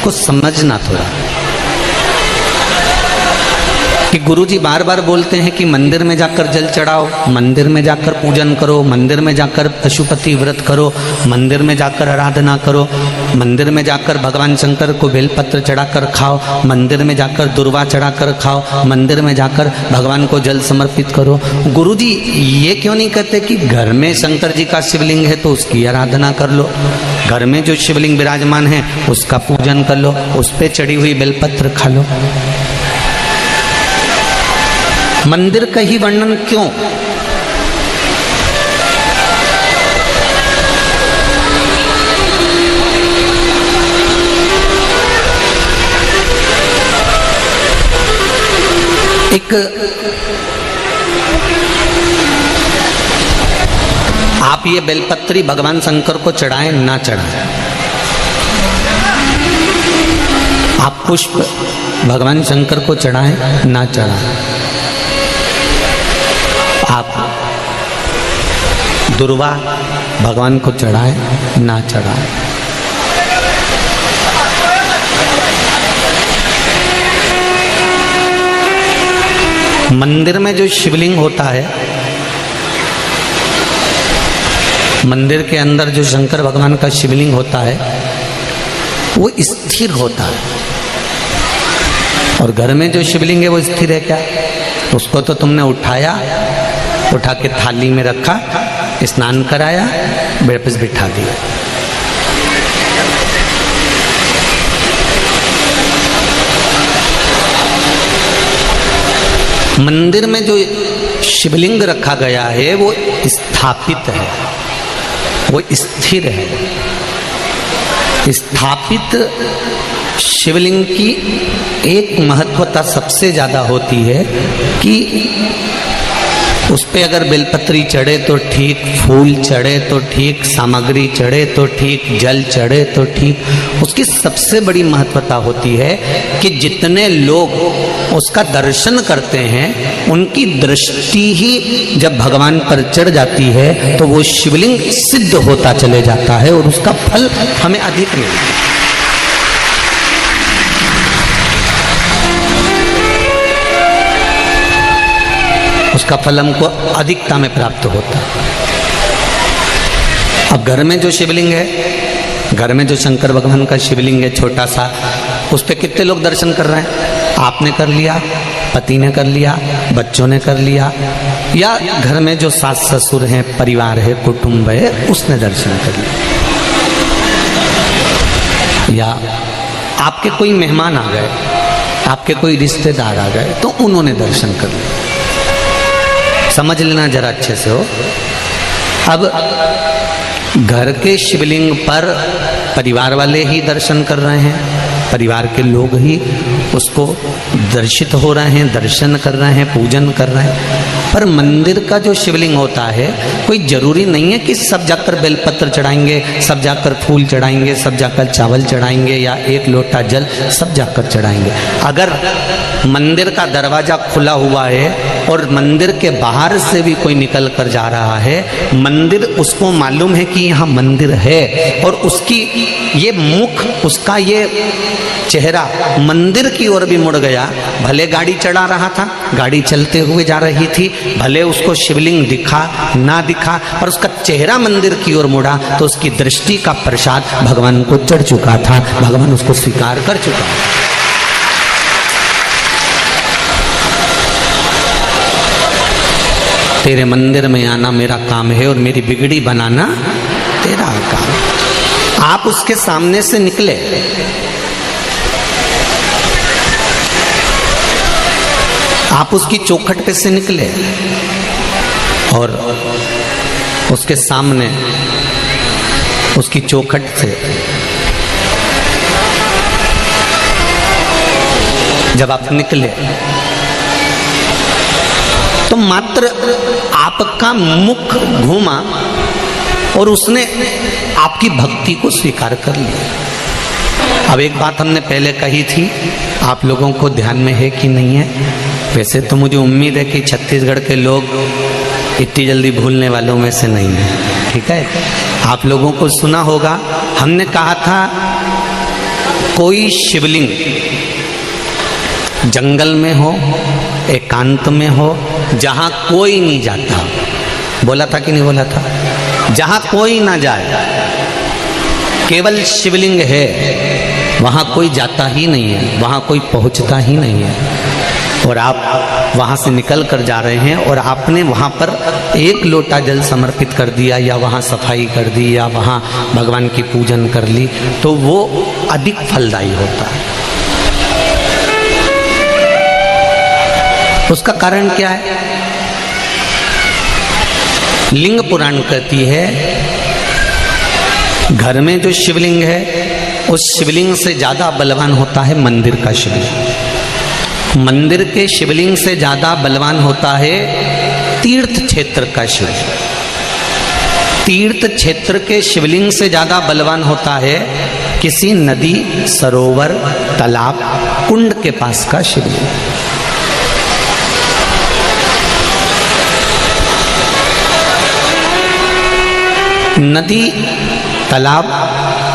उसको समझना थोड़ा कि गुरुजी बार बार बोलते हैं कि मंदिर में जाकर जल चढ़ाओ, मंदिर में जाकर पूजन करो, मंदिर में जाकर पशुपति व्रत करो, मंदिर में जाकर आराधना करो, मंदिर में जाकर भगवान शंकर को बेलपत्र चढ़ाकर खाओ, मंदिर में जाकर दुर्वा चढ़ाकर खाओ, मंदिर में जाकर भगवान को जल समर्पित करो। गुरुजी ये क्यों नहीं कहते कि घर में शंकर जी का शिवलिंग है तो उसकी आराधना कर लो, घर में जो शिवलिंग विराजमान है उसका पूजन कर लो, उस पर चढ़ी हुई बेलपत्र खा लो। मंदिर का ही वर्णन क्यों? एक आप ये बेलपत्री भगवान शंकर को चढ़ाएं ना चढ़ाएं, आप पुष्प भगवान शंकर को चढ़ाएं ना चढ़ाएं, आप दुर्वा भगवान को चढ़ाएं ना चढ़ाएं, मंदिर में जो शिवलिंग होता है, मंदिर के अंदर जो शंकर भगवान का शिवलिंग होता है वो स्थिर होता है, और घर में जो शिवलिंग है वो स्थिर है क्या? उसको तो तुमने उठाया, उठा के थाली में रखा, स्नान कराया, वापस बिठा दिया। मंदिर में जो शिवलिंग रखा गया है वो स्थापित है, वो स्थिर है। स्थापित शिवलिंग की एक महत्वता सबसे ज्यादा होती है कि उस पे अगर बेलपत्री चढ़े तो ठीक, फूल चढ़े तो ठीक, सामग्री चढ़े तो ठीक, जल चढ़े तो ठीक। उसकी सबसे बड़ी महत्वता होती है कि जितने लोग उसका दर्शन करते हैं उनकी दृष्टि ही जब भगवान पर चढ़ जाती है तो वो शिवलिंग सिद्ध होता चले जाता है और उसका फल हमें अधिक मिलता है। उसका फल हमको अधिकता में प्राप्त होता है। अब घर में जो शिवलिंग है, घर में जो शंकर भगवान का शिवलिंग है छोटा सा, उस पे कितने लोग दर्शन कर रहे हैं? आपने कर लिया, पति ने कर लिया, बच्चों ने कर लिया, या घर में जो सास ससुर हैं, परिवार है, कुटुंब है, उसने दर्शन कर लिया, या आपके कोई मेहमान आ गए, आपके कोई रिश्तेदार आ गए तो उन्होंने दर्शन कर लिया। समझ लेना जरा अच्छे से हो। अब घर के शिवलिंग पर परिवार वाले ही दर्शन कर रहे हैं, परिवार के लोग ही उसको दर्शित हो रहे हैं, दर्शन कर रहे हैं, पूजन कर रहे हैं। पर मंदिर का जो शिवलिंग होता है, कोई जरूरी नहीं है कि सब जाकर बेलपत्र चढ़ाएंगे, सब जाकर फूल चढ़ाएंगे, सब जाकर चावल चढ़ाएंगे, या एक लोटा जल सब जाकर चढ़ाएंगे। अगर मंदिर का दरवाजा खुला हुआ है और मंदिर के बाहर से भी कोई निकल कर जा रहा है, मंदिर उसको मालूम है कि यहाँ मंदिर है, और उसकी ये मुख, उसका ये चेहरा मंदिर की ओर भी मुड़ गया। भले गाड़ी चढ़ा रहा था, गाड़ी चलते हुए जा रही थी, भले उसको शिवलिंग दिखा ना दिखा, पर उसका चेहरा मंदिर की ओर मुड़ा तो उसकी दृष्टि का प्रसाद भगवान को चढ़ चुका था, भगवान उसको स्वीकार कर चुका था। तेरे मंदिर में आना मेरा काम है और मेरी बिगड़ी बनाना तेरा काम। आप उसके सामने से निकले, आप उसकी चौखट पे से निकले और उसके सामने उसकी चौखट से जब आप निकले तो मात्र आपका मुख घूमा और उसने आपकी भक्ति को स्वीकार कर लिया। अब एक बात हमने पहले कही थी, आप लोगों को ध्यान में है कि नहीं है? वैसे तो मुझे उम्मीद है कि छत्तीसगढ़ के लोग इतनी जल्दी भूलने वालों में से नहीं है, ठीक है? आप लोगों को सुना होगा, हमने कहा था कोई शिवलिंग जंगल में हो, एकांत में हो, जहां कोई नहीं जाता, बोला था कि नहीं बोला था, जहां कोई ना जाए, केवल शिवलिंग है, वहां कोई जाता ही नहीं है, वहां कोई पहुंचता ही नहीं है, और आप वहां से निकल कर जा रहे हैं और आपने वहां पर एक लोटा जल समर्पित कर दिया या वहां सफाई कर दी या वहां भगवान की पूजन कर ली, तो वो अधिक फलदायी होता है। उसका कारण क्या है? लिंग पुराण कहती है घर में जो शिवलिंग है उस शिवलिंग से ज्यादा बलवान होता है मंदिर का शिवलिंग। मंदिर के शिवलिंग से ज्यादा बलवान होता है तीर्थ क्षेत्र का शिवलिंग। तीर्थ क्षेत्र के शिवलिंग से ज्यादा बलवान होता है किसी नदी, सरोवर, तालाब, कुंड के पास का शिवलिंग। नदी, तालाब,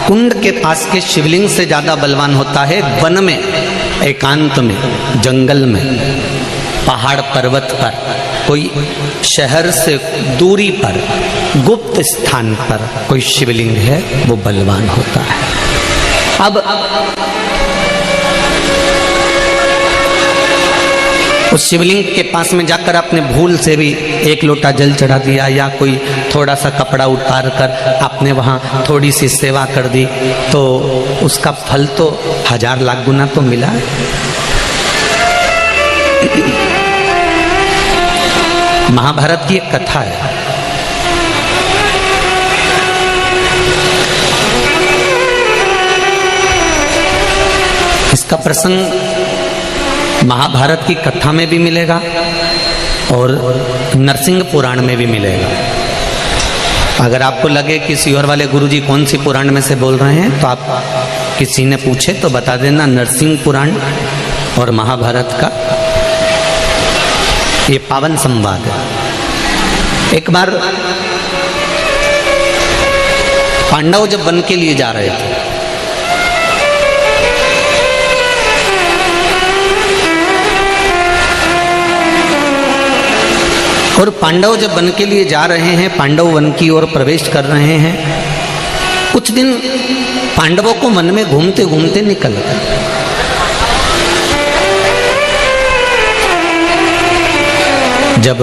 कुंड के पास के शिवलिंग से ज्यादा बलवान होता है वन में, एकांत में, जंगल में, पहाड़ पर्वत पर, कोई शहर से दूरी पर, गुप्त स्थान पर कोई शिवलिंग है, वो बलवान होता है। अब उस शिवलिंग के पास में जाकर आपने भूल से भी एक लोटा जल चढ़ा दिया या कोई थोड़ा सा कपड़ा उतार कर आपने वहाँ थोड़ी सी सेवा कर दी, तो उसका फल तो 1000 लाख गुना तो मिला। महाभारत की एक कथा है, इसका प्रसंग महाभारत की कथा में भी मिलेगा और नरसिंह पुराण में भी मिलेगा। अगर आपको लगे कि सियोर वाले गुरुजी कौन सी पुराण में से बोल रहे हैं, तो आप किसी ने पूछे तो बता देना, नरसिंह पुराण और महाभारत का ये पावन संवाद है। एक बार पांडव जब वन के लिए जा रहे थे, और पांडव जब वन के लिए जा रहे हैं, पांडव वन की ओर प्रवेश कर रहे हैं, कुछ दिन पांडवों को वन में घूमते घूमते निकल गए। जब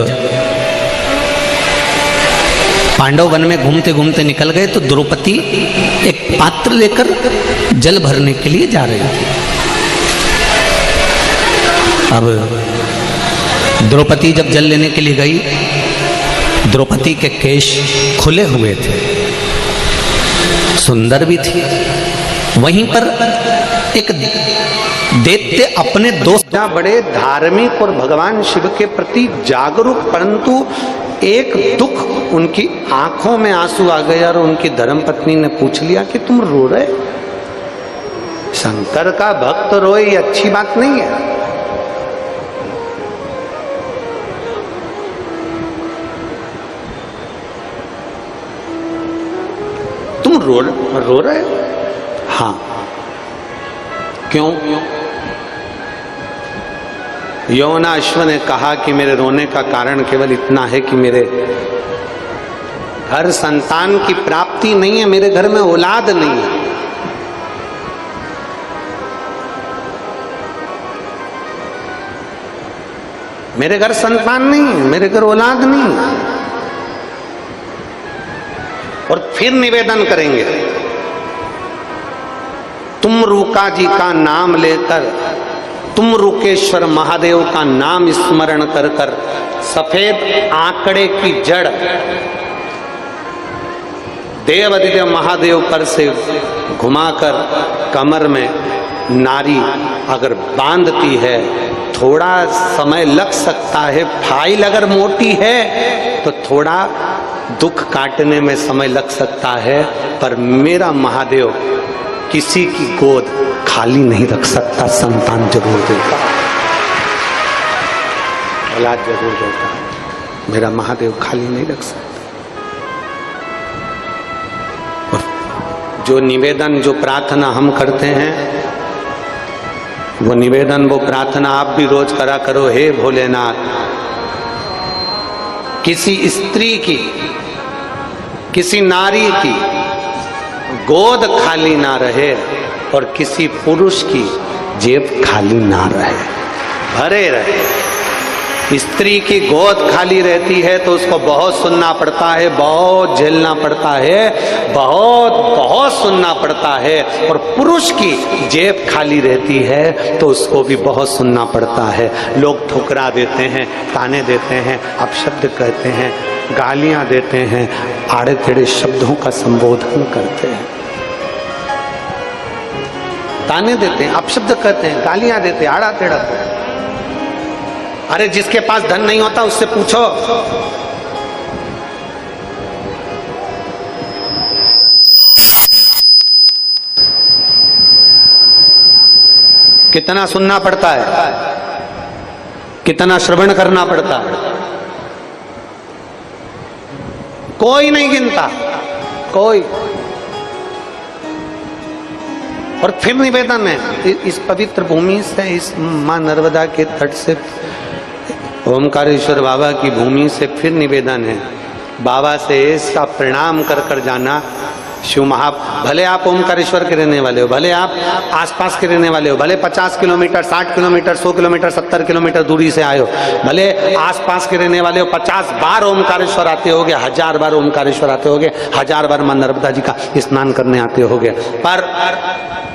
पांडव वन में घूमते घूमते निकल गए तो द्रौपदी एक पात्र लेकर जल भरने के लिए जा रही थी। अब द्रौपदी जब जल लेने के लिए गई, द्रौपदी के केश खुले हुए थे, सुंदर भी थी। वहीं पर एक दैत्य अपने दोस्त, बड़े धार्मिक और भगवान शिव के प्रति जागरूक, परंतु एक दुख, उनकी आंखों में आंसू आ गया और उनकी धर्मपत्नी ने पूछ लिया कि तुम रो रहे? शंकर का भक्त रोए ये अच्छी बात नहीं है। तुम रो रहे हो? हाँ। क्यों? यौनाश्व ने कहा कि मेरे रोने का कारण केवल इतना है कि मेरे घर संतान की प्राप्ति नहीं है, मेरे घर में औलाद नहीं है। मेरे घर संतान नहीं है, मेरे घर औलाद नहीं है। और फिर निवेदन करेंगे, तुम रूका जी का नाम लेकर, तुम रूकेश्वर महादेव का नाम स्मरण कर कर सफेद आंकड़े की जड़ देवादिदेव महादेव पर से घुमाकर कमर में नारी अगर बांधती है, थोड़ा समय लग सकता है। फाइल अगर मोटी है तो थोड़ा दुख काटने में समय लग सकता है, पर मेरा महादेव किसी की गोद खाली नहीं रख सकता, संतान जरूर देता, औलाद जरूर देता। मेरा महादेव खाली नहीं रख सकता। और जो निवेदन, जो प्रार्थना हम करते हैं, वो निवेदन, वो प्रार्थना आप भी रोज करा करो। हे भोलेनाथ, किसी स्त्री की, किसी नारी की गोद खाली ना रहे और किसी पुरुष की जेब खाली ना रहे, भरे रहे। स्त्री की गोद खाली रहती है तो उसको बहुत सुनना पड़ता है, बहुत झेलना पड़ता है, बहुत सुनना पड़ता है। और पुरुष की जेब खाली रहती है तो उसको भी बहुत सुनना पड़ता है। लोग ठुकरा देते हैं, ताने देते हैं, अपशब्द कहते हैं, गालियां देते हैं, आड़े टेढ़े शब्दों का संबोधन करते हैं, ताने देते हैं, अपशब्द कहते हैं, गालियां देते हैं, आड़ा टेढ़ा करते हैं। अरे जिसके पास धन नहीं होता उससे पूछो। कितना सुनना पड़ता है, कितना श्रवण करना पड़ता है, कोई नहीं गिनता, कोई। और फिर निवेदन है इस पवित्र भूमि से, इस मां नर्मदा के तट से, ओमकारेश्वर बाबा की भूमि से फिर निवेदन है, बाबा से ऐसा प्रणाम कर कर जाना। शिव महा, भले आप ओमकारेश्वर के रहने वाले हो, भले आप आसपास के रहने वाले हो, भले 50 किलोमीटर, 60 किलोमीटर, 100 किलोमीटर, 70 किलोमीटर दूरी से आए हो, भले आसपास के रहने वाले हो, 50 बार ओमकारेश्वर आते होगे, 1000 बार ओमकारेश्वर आते होगे, 1000 बार मां नर्मदा जी का स्नान करने आते होगे, पर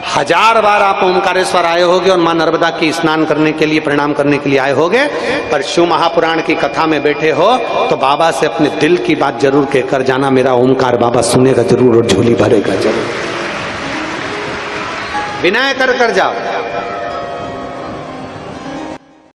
1000 बार आप ओमकारेश्वर आए होगे और मां नर्मदा की स्नान करने के लिए, प्रणाम करने के लिए आए होगे, पर शिव महापुराण की कथा में बैठे हो तो बाबा से अपने दिल की बात जरूर कहकर जाना, मेरा ओमकार बाबा सुनेगा जरूर और झोली भरेगा जरूर। विनय कर कर जाओ।